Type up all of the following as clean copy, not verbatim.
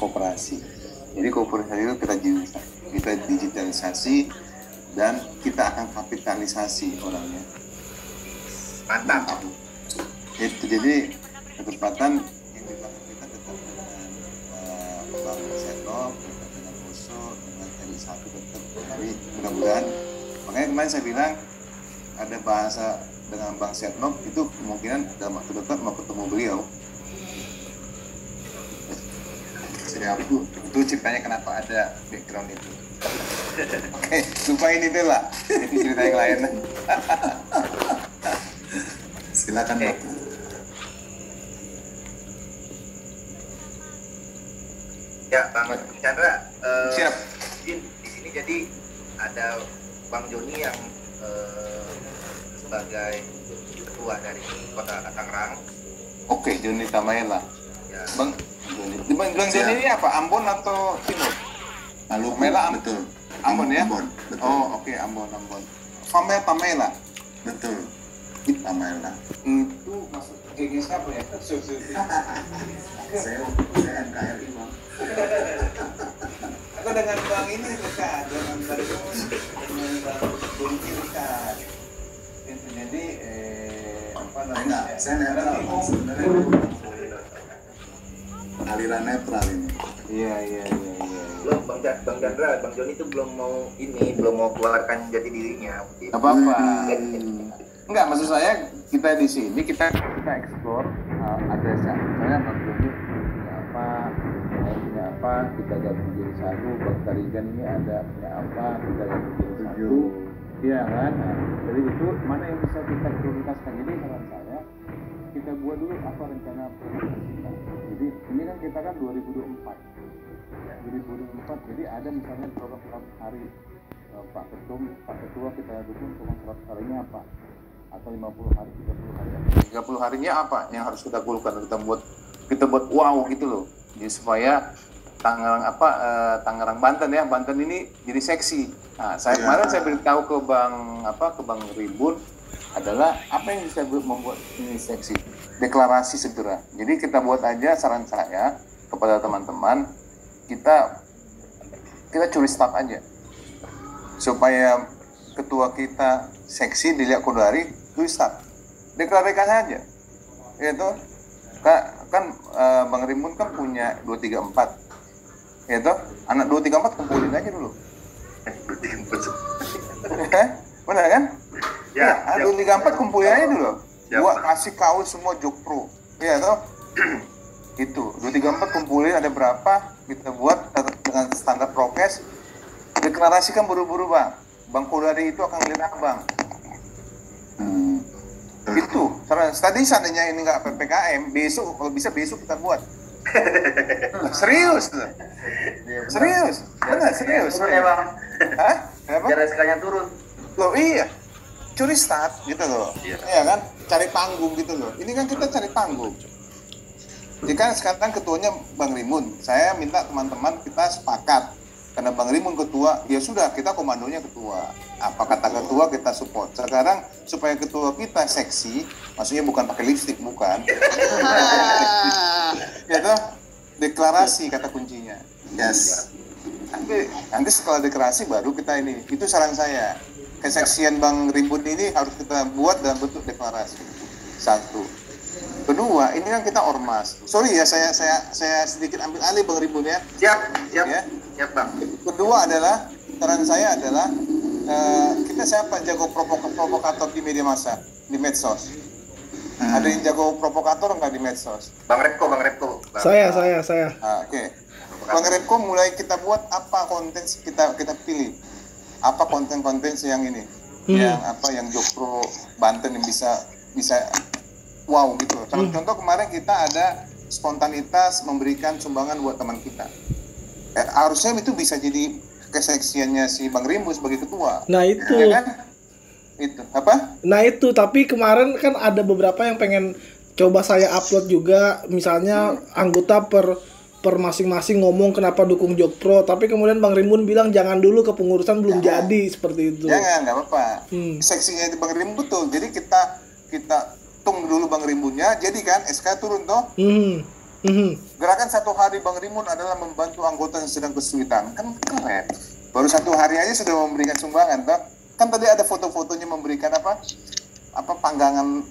koperasi. Jadi koperasi itu kita digitalisasi dan kita akan kapitalisasi orangnya. Mantap. Itu jadi ketepatan yang dilakukan kita tetap dengan Bang Setnov, tetap dengan Oso, dengan RI1 tetap. Jadi mudah-mudahan, makanya kemarin saya bilang ada bahasa dengan Bang Setnov itu kemungkinan dalam waktu dekat mau ketemu beliau. Itu ceritanya kenapa ada background itu. Oke, lupain itu lah. Itu cerita yang lain. Silakan. Ya, Bang Chandra. Siap. Di sini jadi ada Bang Joni yang sebagai ketua dari Kota Tangerang. Oke, Joni Tamaela. Ya. Bang Joni ini apa? Ambon atau Timur? Maluku, Tamela, betul. Ambon ya? Ambon, betul. Oh, oke, Ambon. Tamela. Betul. Tamela. Itu masuk GG siapa ya? Saya NKRI, Bang. Aku dengan Bang ini dekat, dengan Bang Joni dekat. Itu jadi apa namanya? Saya netral, sebenarnya aliran netral ini. Iya. Belum Bang Chandra, Bang Joni itu belum mau keluarkan jati dirinya. Apa-apa. Enggak, maksud saya kita di sini kita explore ada misalnya Bang Joni punya apa, kita gabung jadi satu. Bang Tarigan ini ada punya apa, kita gabung jadi satu. Iya kan? Nah, jadi itu mana yang bisa kita prioritaskan. Jadi saran saya kita buat dulu apa rencana prioritas kita. Jadi ini kan kita kan 2024. Jadi ada misalnya program 100 hari Pak Ketua kita dukung cuma 100 harinya apa, atau 50 hari, 30 hari. 30 harinya apa yang harus kita gulkan, kita buat wow gitu loh. Jadi supaya Tangerang Banten ini jadi seksi. Nah, kemarin saya beritahu ke Bang Ribun adalah apa yang bisa membuat ini seksi. Deklarasi segera. Jadi kita buat aja, saran saya kepada teman-teman, kita curi start aja supaya ketua kita seksi dilihat Kodari, curi start, deklarasikan saja. Itu kan Bang Rimun kan punya 234, itu anak 234 kumpulin aja dulu. Benar kan? Ya, 234 kumpulin aja dulu. Gua kasih kau semua Jokpro, ya toh. Itu 234 kumpulin ada berapa, kita buat dengan standar prokes, deklarasikan buru-buru Bang Kodari itu akan lihat Abang. Itu tadi seandainya ini nggak PPKM, besok kalau bisa besok kita buat. Serius benar serius ya Bang. Hah? Kenapa? Biar resikonya turun. Loh iya, curi start gitu loh. Iya kan, cari panggung gitu loh. Ini kan kita cari panggung. Jika sekarang ketuanya Bang Rimun, saya minta teman-teman kita sepakat, karena Bang Rimun ketua, ya sudah kita komandonya ketua. Apa kata ketua kita support. Sekarang supaya ketua kita seksi, maksudnya bukan pakai lipstick, bukan. Ya toh, deklarasi kata kuncinya. Yes. Nanti setelah deklarasi baru kita ini. Itu saran saya. Keseksian Bang Rimun ini harus kita buat dalam bentuk deklarasi. Satu. Kedua, ini kan kita ormas. Sorry ya, saya sedikit ambil alih Bang Rimun ya. Siap Ya. Siap Bang. Kedua adalah, saran saya adalah kita siapa jago provokator di media massa, di medsos. Ada yang jago provokator nggak di medsos? Bang Repko. Saya. Oke. Bang Repko mulai kita buat apa konten kita pilih. Apa konten-konten yang ini? Yang Jokpro Banten yang bisa wow gitu. Contoh kemarin kita ada spontanitas memberikan sumbangan buat teman kita. Harusnya itu bisa jadi keseksiannya si Bang Rimbu sebagai ketua. Nah itu. Ya kan? Itu apa? Nah itu, tapi kemarin kan ada beberapa yang pengen coba saya upload juga, misalnya anggota per masing-masing ngomong kenapa dukung Jokpro, tapi kemudian Bang Rimbun bilang jangan dulu, kepengurusan belum jadi, seperti itu. Jangan, nggak apa-apa. Seksinya itu Bang Rimbun betul. Jadi kita tunggu dulu Bang Rimbunnya, jadi kan SK turun toh. Gerakan 1 hari Bang Rimun adalah membantu anggota yang sedang kesulitan. Kan keren. Baru 1 hari aja sudah memberikan sumbangan, toh. Kan tadi ada foto-fotonya memberikan apa panggangan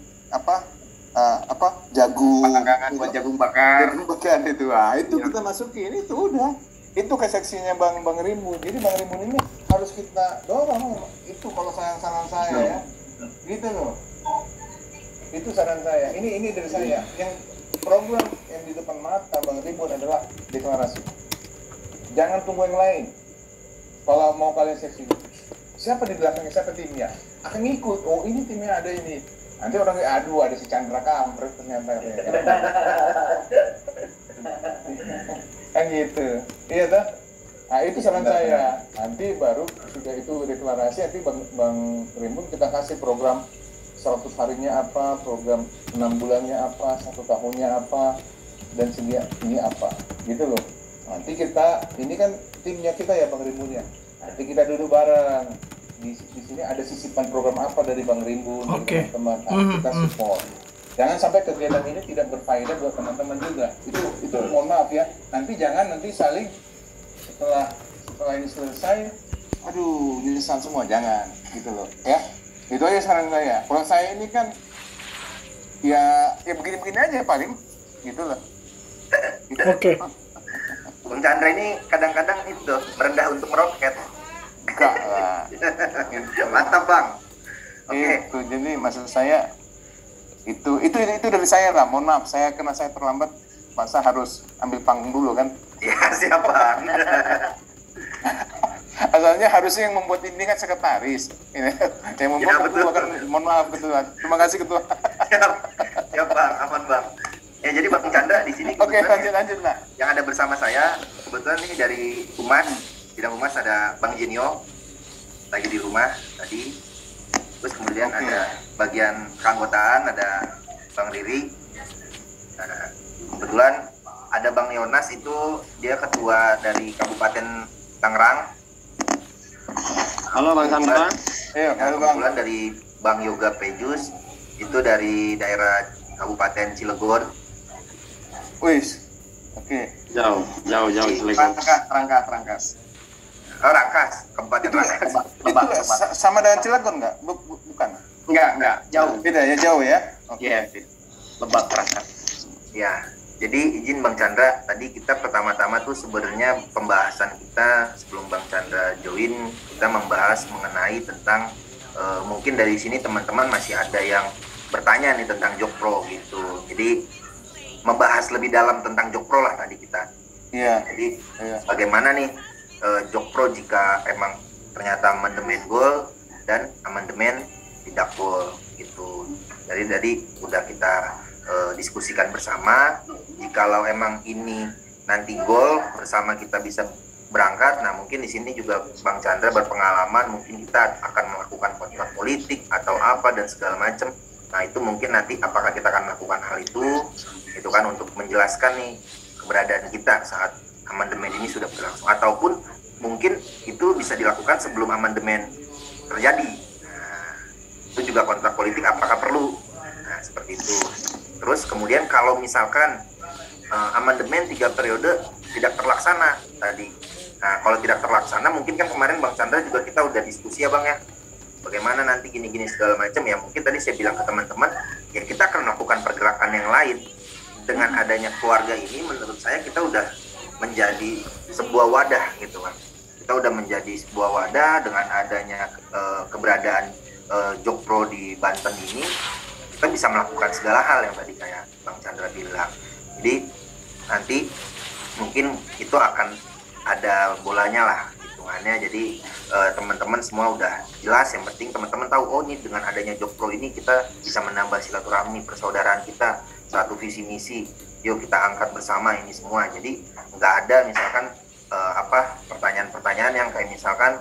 jagung. Panggangan buat jagung bakar. Jagung bakar itu. Itu kita masukin itu udah. Itu kesaksiannya Bang Rimun. Jadi Bang Rimun ini harus kita dorong. Itu kalau saran saya ya. Gitu loh. Itu saran saya. Ini dari saya. Yang program yang di depan mata Bang Rimun adalah deklarasi. Jangan tunggu yang lain. Kalau mau kalian seksi, siapa di belakangnya, siapa timnya, akan ngikut. Oh ini timnya ada ini. Nanti orang aduh ada si Chandra kampret ternyata. Kan gitu. Iya toh? Nah itu saran saya. Nanti baru sudah itu deklarasi, nanti Bang Rimun kita kasih program 100 harinya apa, program 6 bulannya apa, 1 tahunnya apa, dan ini apa, gitu loh. Nanti kita, ini kan timnya kita ya Bang Rimbun ya. Nanti kita duduk bareng. Di sini ada sisipan program apa dari Bang Rimbun, dari teman-teman. Kita support. Jangan sampai kegiatan ini tidak berfaedah buat teman-teman juga. Itu mohon maaf ya. Nanti saling setelah ini selesai, aduh nyesal semua, jangan gitu loh ya. Itu aja saran saya. Kalau saya ini kan ya begini-begini aja paling gitu loh. Oke. Bang Chandra ini kadang-kadang itu merendah untuk meroket. Enggak lah. Mantap Bang. Oke. Itu jadi maksud saya itu dari saya lah. Mohon maaf karena saya terlambat, masa harus ambil panggung dulu kan. Ya siap Bang. Asalnya harusnya yang membuat ini kan sekretaris. Yang membuat ketua kan, mohon maaf ketua. Terima kasih ketua. Siap Bang, aman Bang. Ya jadi Bang Chandra di sini. Oke, lanjut lah. Yang ada bersama saya kebetulan ini dari Humas, bidang Humas ada Bang Jenio lagi di rumah tadi. Terus kemudian ada bagian keanggotaan ada Bang Riri. Kebetulan ada Bang Yonas, itu dia ketua dari Kabupaten Tangerang. Halo Bang Chandra. Halo Bang. Kebetulan dari Bang Yoga Pejus, itu dari daerah Kabupaten Cilegon. Wis. Oke. Jauh Cilegon. Rangkas. Oh, Rangkas, Kabupaten Rangkas. Itu sama dengan Cilegon nggak? Bukan. Enggak, jauh. Beda ya, jauh ya. Iya. Lebak Rangkas. Ya. Jadi izin Bang Chandra, tadi kita pertama-tama tuh sebenarnya pembahasan kita sebelum Bang Chandra join, kita membahas mengenai tentang mungkin dari sini teman-teman masih ada yang bertanya nih tentang Jokpro gitu. Jadi membahas lebih dalam tentang Jokpro lah tadi kita. Iya. Jadi bagaimana nih Jokpro jika emang ternyata amandemen gol dan amandemen tidak gol gitu. Jadi tadi udah kita diskusikan bersama. Jikalau emang ini nanti gol bersama kita bisa berangkat, nah mungkin di sini juga Bang Chandra berpengalaman, mungkin kita akan melakukan kontrak politik atau apa dan segala macam. Nah itu mungkin nanti apakah kita akan melakukan hal itu kan untuk menjelaskan nih keberadaan kita saat amandemen ini sudah berlangsung, ataupun mungkin itu bisa dilakukan sebelum amandemen terjadi. Nah, itu juga kontrak politik apakah perlu? Nah seperti itu. Terus kemudian kalau misalkan amandemen 3 periode tidak terlaksana tadi. Nah, kalau tidak terlaksana mungkin kan kemarin Bang Chandra juga kita udah diskusi ya Bang ya. Bagaimana nanti gini-gini segala macam ya. Mungkin tadi saya bilang ke teman-teman, ya kita akan melakukan pergerakan yang lain. Dengan adanya keluarga ini menurut saya kita udah menjadi sebuah wadah gitu kan. Kita udah menjadi sebuah wadah dengan adanya keberadaan Jokpro di Banten ini. Kita bisa melakukan segala hal yang tadi kayak Bang Chandra bilang. Jadi nanti mungkin itu akan ada bolanya lah hitungannya. Jadi teman-teman semua udah jelas. Yang penting teman-teman tahu, oh ini dengan adanya Jokpro ini kita bisa menambah silaturahmi persaudaraan kita, satu visi misi, yuk kita angkat bersama ini semua. Jadi nggak ada misalkan pertanyaan-pertanyaan yang kayak misalkan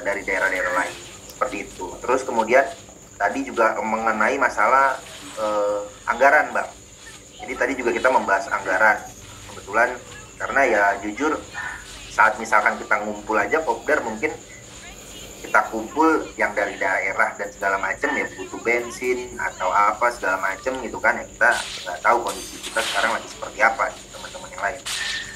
dari daerah-daerah lain seperti itu. Terus kemudian tadi juga mengenai masalah anggaran Bang. Jadi tadi juga kita membahas anggaran. Kebetulan karena ya jujur saat misalkan kita ngumpul aja kopdar, mungkin kita kumpul yang dari daerah dan segala macam ya butuh bensin atau apa segala macam gitu kan ya, kita nggak tahu kondisi kita sekarang lagi seperti apa. lain.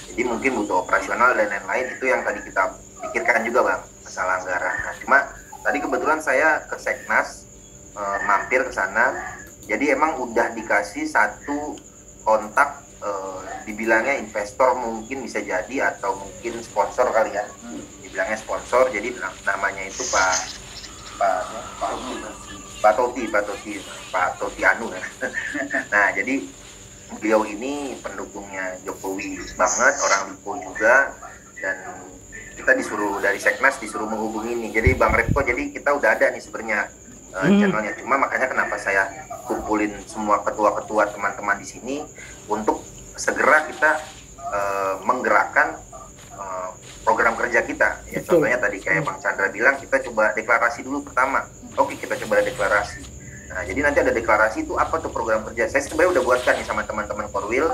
Jadi mungkin butuh operasional dan lain-lain, itu yang tadi kita pikirkan juga Bang, masalah anggaran. Nah, cuma tadi kebetulan saya ke Seknas, mampir ke sana, jadi emang udah dikasih satu kontak, dibilangnya investor mungkin bisa jadi, atau mungkin sponsor kali ya, dibilangnya sponsor. Jadi namanya itu Pak Toti Anu ya. Nah, jadi beliau ini pendukungnya Jokowi banget, orang Lipo juga, dan kita disuruh dari Seknas disuruh menghubungi ini. Jadi Bang Repko, jadi kita udah ada nih sebenarnya channelnya. Cuma makanya kenapa saya kumpulin semua ketua-ketua teman-teman di sini untuk segera kita menggerakkan program kerja kita. Ya, contohnya tadi kayak Bang Chandra bilang, kita coba deklarasi dulu pertama. Oke, kita coba deklarasi. Nah, jadi nanti ada deklarasi itu apa tuh program kerja. Saya sebenarnya udah buatkan nih sama teman-teman Korwil.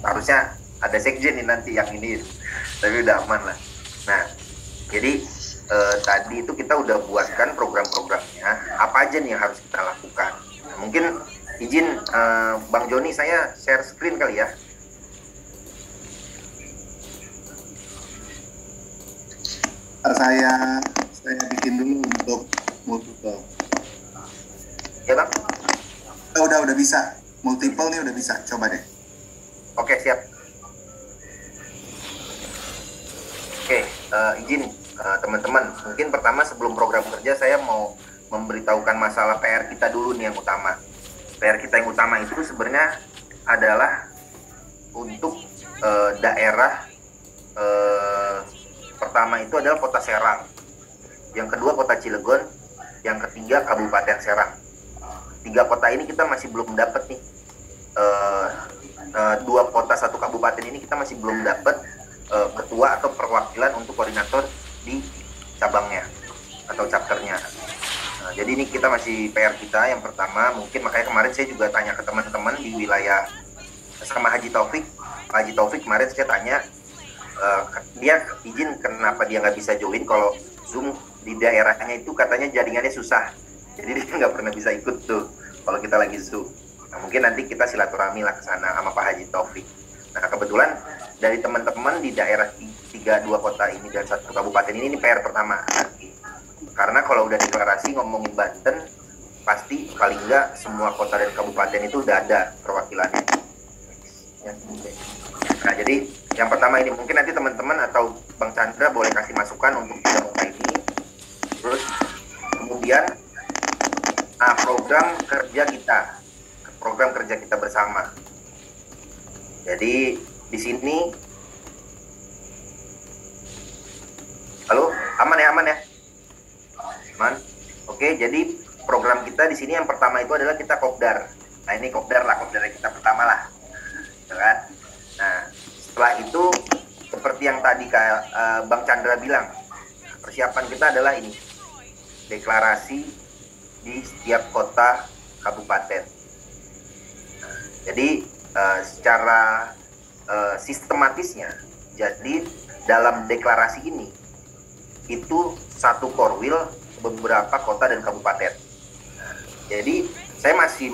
Harusnya ada sekjen nih nanti yang ini, tapi udah aman lah. Nah, jadi tadi itu kita udah buatkan program-programnya, apa aja nih yang harus kita lakukan. Nah, mungkin izin Bang Joni, saya share screen kali ya. Saya bikin dulu untuk multiple. Ya Bang? Udah bisa. Multiple nih udah bisa. Coba deh. Oke, siap. Oke, izin teman-teman. Mungkin pertama sebelum program kerja saya mau memberitahukan masalah PR kita dulu nih yang utama. PR kita yang utama itu sebenarnya adalah untuk daerah, pertama itu adalah Kota Serang, yang kedua Kota Cilegon, yang ketiga Kabupaten Serang. 3 kota ini kita masih belum dapat nih, 2 kota 1 kabupaten ini kita masih belum dapat ketua atau perwakilan untuk koordinator di cabangnya atau chapternya. Nah, jadi ini kita masih PR kita yang pertama. Mungkin makanya kemarin saya juga tanya ke teman-teman di wilayah sama Haji Taufik. Pak Haji Taufik kemarin saya tanya, dia izin kenapa dia nggak bisa join kalau Zoom di daerahnya itu katanya jaringannya susah, jadi dia nggak pernah bisa ikut tuh kalau kita lagi Zoom. Nah, mungkin nanti kita silaturahmi lah ke sana sama Pak Haji Taufik. Nah, kebetulan dari teman-teman di daerah 2 kota ini dan 1 kabupaten ini PR pertama nanti. Karena kalau udah deklarasi ngomongin Banten, pasti paling nggak semua kota dan kabupaten itu udah ada perwakilannya. Nah, jadi yang pertama ini mungkin nanti teman-teman atau Bang Chandra boleh kasih masukan untuk muka ini. Terus kemudian program kerja kita bersama. Jadi di sini, halo, aman ya? Aman. Oke, jadi program kita di sini yang pertama itu adalah kita kopdar. Nah, ini kopdar kita pertama lah, kan? Nah, setelah itu seperti yang tadi Bang Chandra bilang, persiapan kita adalah ini, deklarasi di setiap kota kabupaten. Nah, jadi secara sistematisnya, jadi dalam deklarasi ini itu 1 Korwil beberapa kota dan kabupaten. Nah, jadi saya masih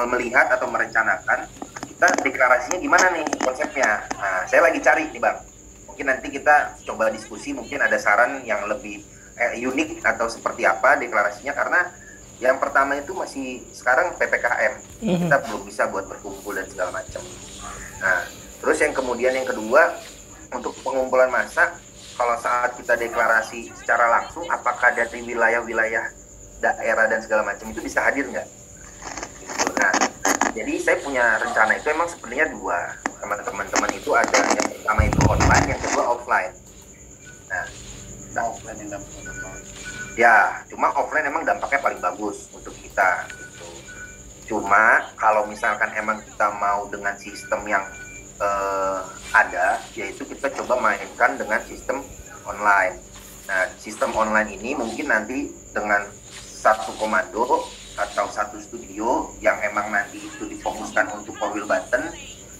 melihat atau merencanakan kita deklarasinya gimana nih konsepnya. Nah, saya lagi cari nih Bang. Mungkin nanti kita coba diskusi, mungkin ada saran yang lebih unik atau seperti apa deklarasinya, karena yang pertama itu masih sekarang PPKM, kita belum bisa buat berkumpul dan segala macam. Nah, terus yang kemudian yang kedua, untuk pengumpulan massa, kalau saat kita deklarasi secara langsung, apakah dari wilayah-wilayah daerah dan segala macam itu bisa hadir nggak? Nah, jadi saya punya rencana itu emang sebenarnya 2. Sama teman-teman itu ada yang pertama itu online, yang kedua offline. Nah, offline yang dampaknya ya, cuma offline emang dampaknya paling bagus untuk kita gitu. Cuma kalau misalkan emang kita mau dengan sistem yang ada, yaitu kita coba mainkan dengan sistem online. Nah, sistem online ini mungkin nanti dengan 1 komando atau 1 studio yang emang nanti itu difokuskan untuk Korwil Banten.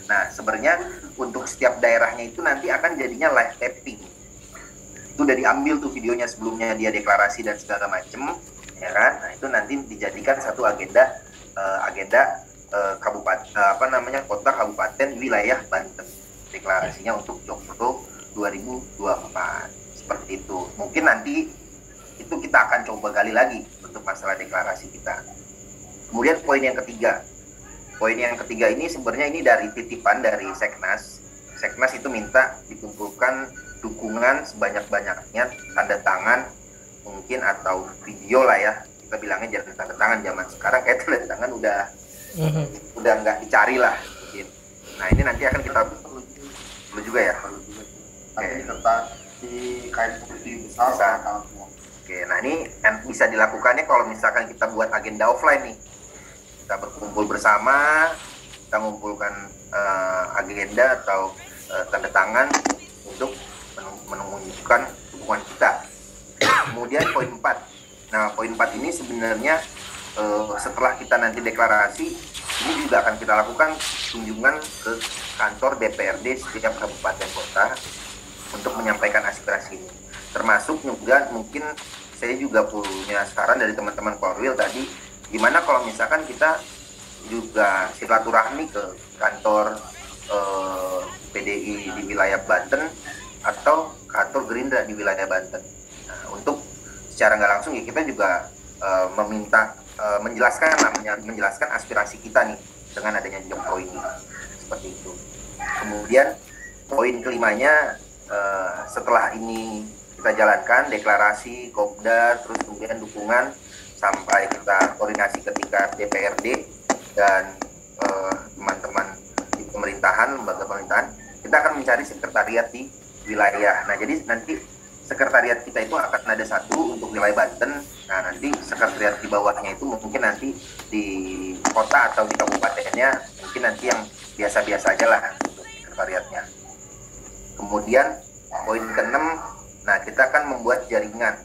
Nah, sebenarnya untuk setiap daerahnya itu nanti akan jadinya live tapping. Itu udah diambil tuh videonya sebelumnya dia deklarasi dan segala macem, ya kan? Nah, itu nanti dijadikan satu agenda kota kabupaten wilayah Banten. Deklarasinya untuk Jogpro 2024 seperti itu. Mungkin nanti itu kita akan coba gali lagi untuk masalah deklarasi kita. Kemudian poin yang ketiga ini sebenarnya ini dari titipan dari Seknas. Seknas itu minta dikumpulkan dukungan sebanyak-banyaknya, tanda tangan mungkin atau video lah ya, kita bilangnya jangan tanda tangan. Zaman sekarang kayak tanda tangan udah nggak dicari lah mungkin. Nah ini nanti akan kita perlu juga ya. Nanti dikertas di kain putih besar. Oke, nah ini bisa dilakukannya kalau misalkan kita buat agenda offline nih. Kita berkumpul bersama, kita mengumpulkan agenda atau tanda tangan untuk menunjukkan dukungan kita. Kemudian poin 4. Nah, poin 4 ini sebenarnya setelah kita nanti deklarasi, ini juga akan kita lakukan kunjungan ke kantor DPRD setiap kabupaten kota untuk menyampaikan aspirasi ini. Termasuk juga mungkin saya juga punya saran dari teman-teman Korwil tadi, gimana kalau misalkan kita juga silaturahmi ke kantor PDI di wilayah Banten atau kantor Gerindra di wilayah Banten. Nah, untuk secara nggak langsung ya kita juga menjelaskan aspirasi kita nih dengan adanya Jogpro ini seperti itu. Kemudian poin kelimanya, setelah ini kita jalankan deklarasi, kopdar, terus kemudian dukungan sampai kita koordinasi ketika DPRD dan teman-teman di pemerintahan, lembaga pemerintahan, kita akan mencari sekretariat di wilayah. Nah, jadi nanti sekretariat kita itu akan ada satu untuk wilayah Banten. Nah, nanti sekretariat di bawahnya itu mungkin nanti di kota atau di kabupatennya mungkin nanti yang biasa-biasa aja lah untuk sekretariatnya. Kemudian poin ke-6, nah kita akan membuat jaringan.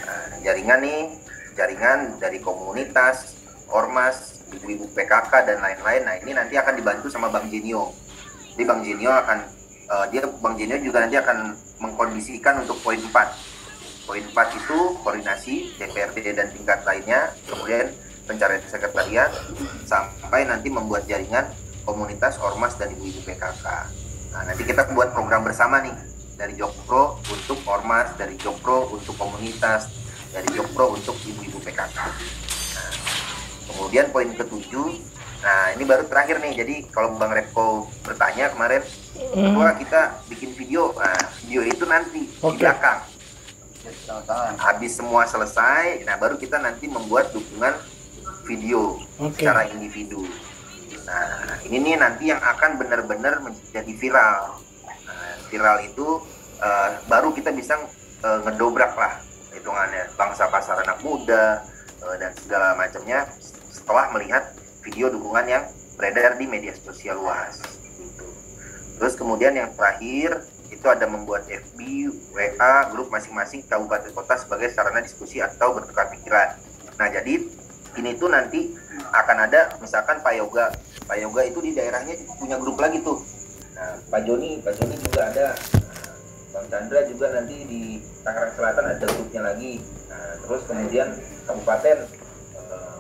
Nah, jaringan dari komunitas, ormas, ibu-ibu PKK dan lain-lain. Nah, ini nanti akan dibantu sama Bang Jenio. Jadi Bang Jenio juga nanti akan mengkondisikan untuk poin 4. Poin 4 itu koordinasi DPRD dan tingkat lainnya, kemudian pencarian sekretariat, sampai nanti membuat jaringan komunitas, ormas, dan ibu-ibu PKK. Nah, nanti kita buat program bersama nih, dari Jogpro untuk ormas, dari Jogpro untuk komunitas, dari Jogpro untuk ibu-ibu PKK. Nah, kemudian poin ke-7, nah ini baru terakhir nih, jadi kalau Bang Repko bertanya kemarin, bahwa kita bikin video, nah video itu nanti di belakang. Habis semua selesai, nah baru kita nanti membuat dukungan video secara individu. Nah, ini nih nanti yang akan benar-benar menjadi viral. Nah, viral itu baru kita bisa ngedobrak lah hitungannya bangsa pasar anak muda dan segala macamnya setelah melihat video dukungan yang beredar di media sosial luas. Gitu. Terus kemudian yang terakhir itu ada membuat FB, WA, grup masing-masing kabupaten kota sebagai sarana diskusi atau bertukar pikiran. Nah, jadi ini tuh nanti akan ada misalkan Pak Yoga itu di daerahnya punya grup lagi tuh. Nah, Pak Joni juga ada. Bang Chandra juga nanti di Tangerang Selatan ada grupnya lagi. Nah, terus kemudian kabupaten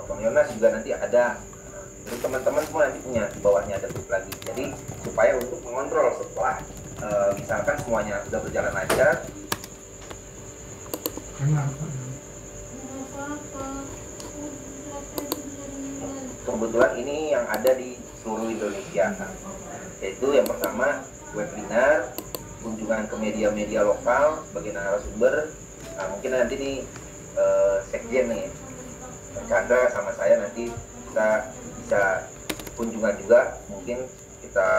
Bang Yonas juga nanti ada. Terus teman-teman semua nanti punya di bawahnya ada grup lagi. Jadi supaya untuk mengontrol setelah misalkan semuanya sudah berjalan lancar. Kebetulan ini yang ada di seluruh Indonesia, yaitu yang pertama webinar, kunjungan ke media-media lokal sebagai narasumber. Nah, mungkin nanti nih sekjen nih Chandra sama saya nanti kita bisa kunjungan juga, mungkin kita